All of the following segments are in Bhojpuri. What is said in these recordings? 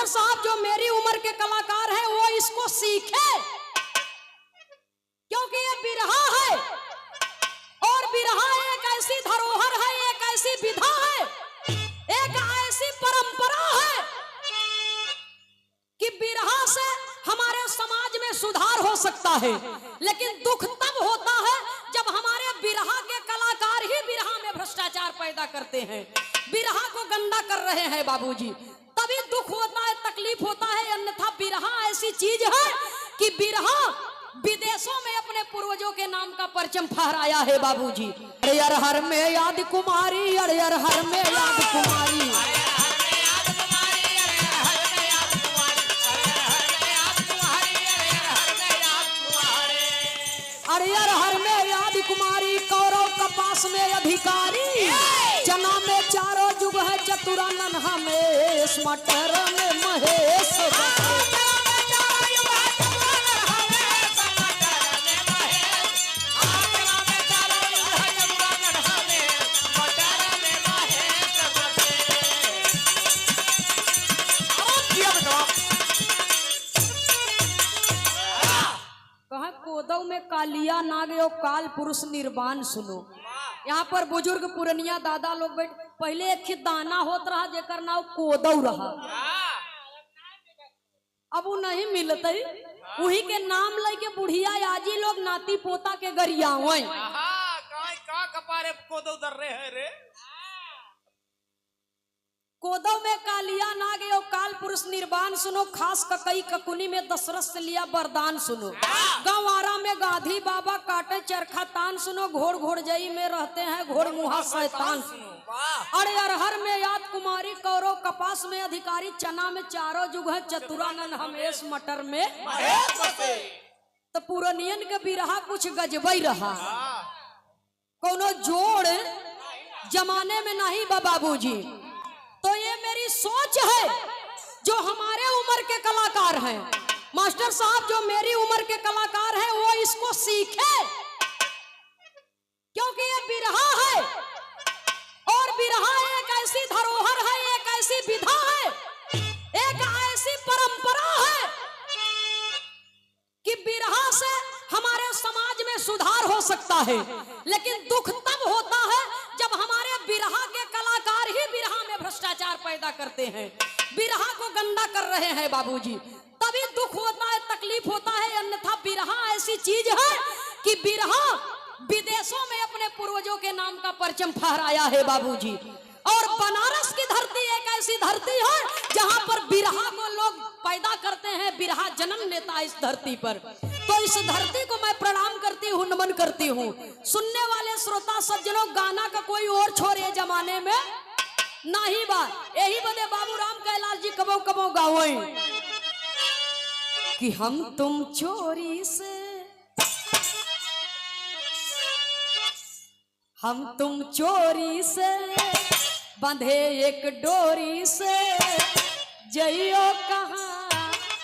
मास्टर साहब जो मेरी उम्र के कलाकार हैं वो इसको सीखे, क्योंकि ये बिरहा है और बिरहा एक ऐसी धरोहर है, एक ऐसी विधा है, एक ऐसी परंपरा है कि बिरहा से हमारे समाज में सुधार हो सकता है। लेकिन दुख तब होता है जब हमारे बिरहा के कलाकार ही बिरहा में भ्रष्टाचार पैदा करते हैं, बिरहा को गंदा कर रहे हैं बाबूजी, तभी दुख होता है, तकलीफ होता है। अन्यथा बिरहा ऐसी चीज है कि बिरहा विदेशों में अपने पूर्वजों के नाम का परचम फहराया है बाबूजी। अरे यार हर में याद कुमारी, अरे यार हर में याद कुमारी, अरे यार हर में याद कुमारी, कौरव कपास में अधिकारी, चना में चारों जुग है, चतुरानन हमेश, मटर में महेश। कोदव में कालिया नाग और काल पुरुष निर्वाण सुनो। यहाँ पर बुजुर्ग पुरनिया दादा लोग बैठ, पहले एक दाना होत रहा जेकर नाम कोदव रहा, अब वो नहीं मिलते, वही के नाम लेके बुढ़िया आजी लोग नाती पोता के गरियावे। कोदव में कालिया नाग और काल पुरुष निर्वाण सुनो, खास ककई ककुनी में दशरथ से लिया वरदान सुनो, गंवारा में गाधी बाबा काटे चरखा तान सुनो, घोड़ घोड़जई में रहते हैं घोड़ मुहा शैतान सुनो। अरे अरहर में याद कुमारी, कौरव कपास में अधिकारी, चना में चारों जुग है, चतुरानन हमेश, मटर में। तो पुरनियन के बिरहा कुछ गजबई रहा, कोनो जोड़ जमाने में नहीं बाबूजी। तो ये मेरी सोच है, जो हमारे उम्र के कलाकार हैं, मास्टर साहब जो मेरी उम्र के कलाकार हैं वो इसको सीखे, क्योंकि ये बिरहा है और बिरहा एक ऐसी धरोहर है, एक ऐसी विधा है, एक ऐसी परंपरा है कि बिरहा से हमारे समाज में सुधार हो सकता है। लेकिन दुख तब होता है जब हमारे बिरहा के कलाकार ही बिरहा में भ्रष्टाचार पैदा करते हैं, बिरहा को गंदा कर रहे हैं बाबूजी, तभी दुख होता है, तकलीफ होता है। अन्यथा बिरहा ऐसी चीज है कि बिरहा विदेशों में अपने पूर्वजों के नाम का परचम फहराया है बाबूजी। और बनारस की धरती एक ऐसी धरती है जहां पर बिरहा को लोग पैदा करते हैं, बिरहा जन्म लेता है इस धरती पर। तो इस धरती को मैं प्रणाम करती हूँ, नमन करती हूँ। सुनने वाले श्रोता सज्जनों, गाना का कोई और छोरे जमाने में नहीं बा, यही बदे बाबू राम कैलाश जी कबो कबो गावे कि हम तुम चोरी से, हम तुम चोरी से बंधे एक डोरी से, जइयो कहाँ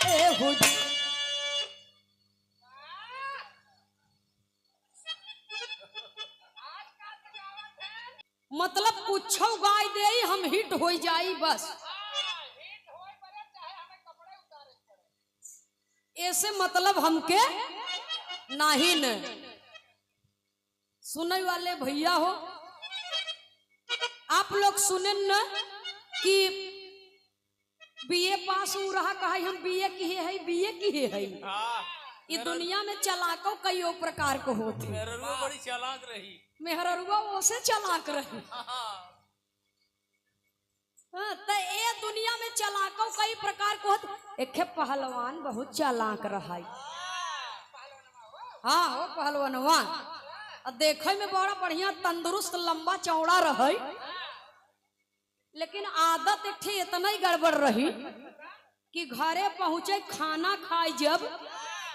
ए हुजूर। मतलब कुछ गाय दे हम हिट हो जाई बस, ऐसे मतलब हमके नहीं न। सुनने वाले भैया हो, आप लोग सुने न कि बीए पास हो रहा, कहा हम बीए की है, बीए की है। ये दुनिया में चलाको कई प्रकार को होते, मेहरुआ बड़ी चालाक रही, मेहरुआ उसे चलाक रही। तो ये दुनिया में चलाको कई प्रकार को होते। एक पहलवान बहुत चालाक रहा, हाँ हो पहलवानवा, देखे में बड़ा बढ़िया तंदुरुस्त लंबा चौड़ा रहे, लेकिन आदत एक इतना ही गड़बड़ रही कि घरे पहुंचे खाना खाए जब,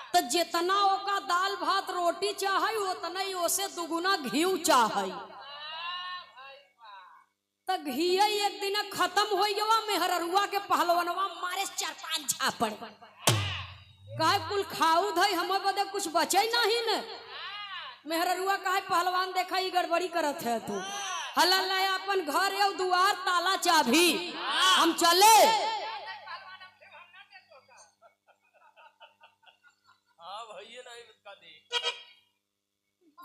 तो जितना ओका दाल भात रोटी चाहे उतना ही ओसे दुगुना घी चाहे। तो घी एक दिन खत्म हो गया, मेहरुआ के पहलवनवा मारे 4-5 झापड़, कहे कुल खाऊ धई हमें बदे कुछ बचे नहीं न। मेहरुआ कहे पहलवान देखा ही गड़बड़ी करत है तू, हला ले अपन घर या दुआर ताला चाभी, हम चले।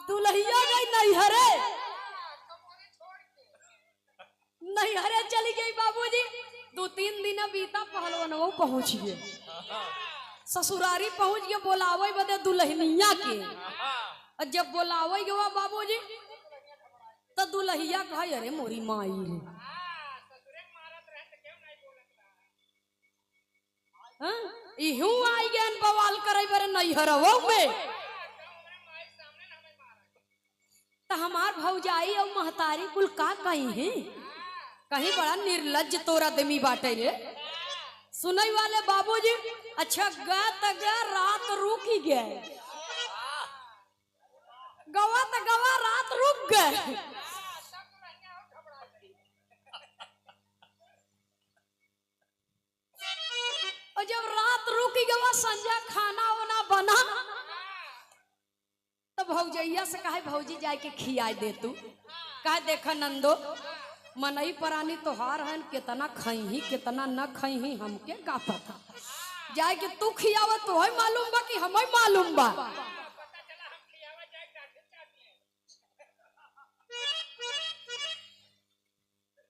दुल्हिया गई नैहरे, नैहरे चली गई बाबूजी। 2-3 दिन बीता, पहलवानों पहुंच गए, ससुरारी पहुंच गए, बोलावे बदे दुल्हनिया के। और जब बोलावे गवा बाबूजी तो दुल्हिया कहा अरे मोरी माई रे, इहू आई गए बवाल करे बरे नैहरवो में। तो हमार भौजाई और महतारी कुल का कहीं है, कहीं बड़ा निर्लज तोरा दमी बाटे रे। सुनई वाले बाबूजी अच्छा गा त गा रात रुक ही गए, गवा त गवा रात रुक गए। और जब रात रुक गवा संजा खाना वाना बना तो भौजैया से कहे भौजी जाए के खियाई दे तू। कहे देखा नंदो मनई परानी तोहार है, कितना खई ही कितना न खई ही हमके का पता, जाए के तू खियावा तो है मालूम बा कि हमें मालूम बा।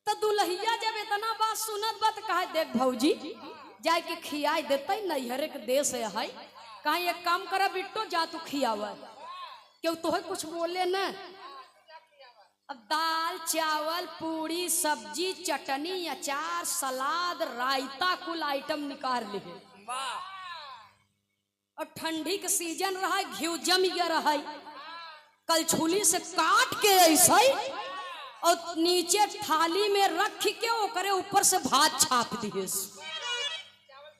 तो दुल्हिया जब इतना बात सुनत बा तो कहे देख भौजी जाए के खियाई देते नैहरे के देश है, कहीं एक काम करा बिट्टो जा तू खियावा, क्यों तो है कुछ बोले न। अब दाल चावल पूरी सब्जी चटनी अचार सलाद रायता कुल आइटम निकाल ले। और ठंडी के सीजन रहा, घी जम गया रहा, कलछुली से काट के ऐसा और नीचे थाली में रख के ओकरे ऊपर से भात छाप दिए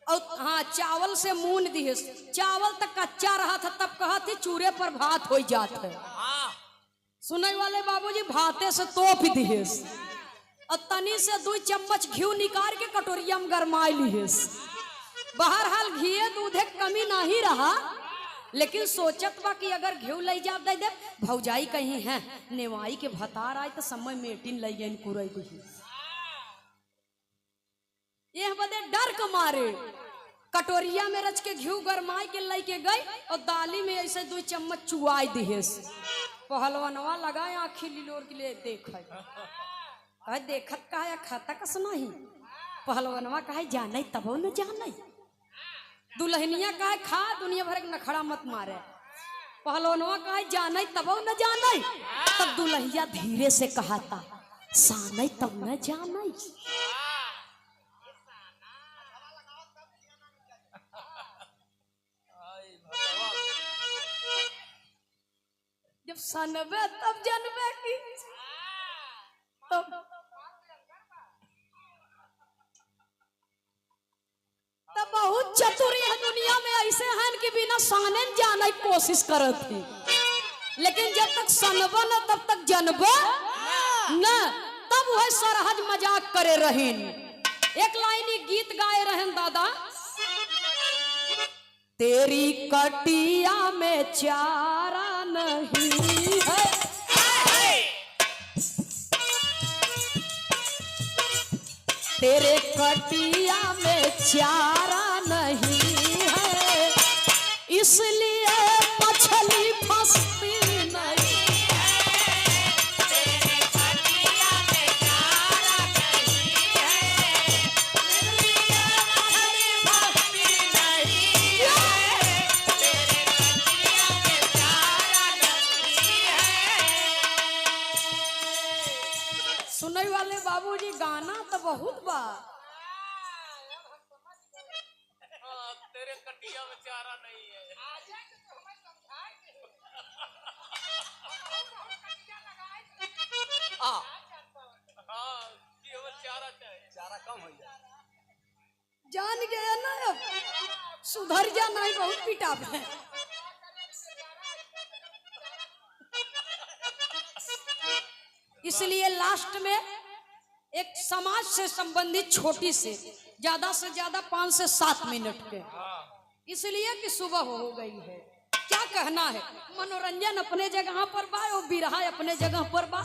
और हाँ चावल से मून दिए। चावल तक कच्चा रहा था तब कहा थी चूरे पर भात हो जाता है। सुनने वाले बाबूजी भाते से तोप दिए और तनी से 2 चम्मच घी निकाल के कटोरिया में गरमाई लिए। बहरहाल घी दूधे कमी नहीं रहा, लेकिन सोचत बा कि अगर घी ले जा दे दे भौजाई कहीं है नेवाई के भतार आए तो समय मेटिन ले गए कुरई को। ये बदे डर के मारे कटोरिया में रच के घी गरमाई के लेके गई और दाली में ऐसे 2 चम्मच चुआई दिए। पहलवानवा लगाए आखी लिलोर के लिए देख देखत कहा खाता कस नहीं। पहलवानवा कहे जाने तब न जाने, दुल्हनिया कहे खा दुनिया भर के नखड़ा मत मारे। पहलवानवा कहे जाने तब न जाने। तब दुल्हिया धीरे से कहा था साने तब न जाने। जब सनबे तब जनबे की तब बहुत चतुर है दुनिया में ऐसे हैं कि बिना साने जाने की कोशिश करत थी, लेकिन जब तक सनबा न तब तक जनबा न, तब वह सरहज मजाक करे रहें। एक लाइनी गीत गाए रहें दादा, तेरी कटिया में चारा नहीं है, तेरे कटिया में चारा नहीं है, इसलिए मछली फंसती नहीं है। तेरे कटिया में चारा नहीं है, इसलिए मछली फंसती नहीं है। तेरे कटिया में चारा नहीं है। सुनने वाले बाबूजी गाना तो बहुत बा, तेरे कटिया में चारा नहीं है। चारा कम हो जाए, जान गया ना अब सुधर जा नहीं बहुत पिटा है। इसलिए लास्ट में एक समाज से संबंधित छोटी से ज्यादा 5 से 7 मिनट के, इसलिए कि सुबह हो गई है। क्या कहना है, मनोरंजन अपने जगह पर बा और बिरहा अपने जगह पर बा।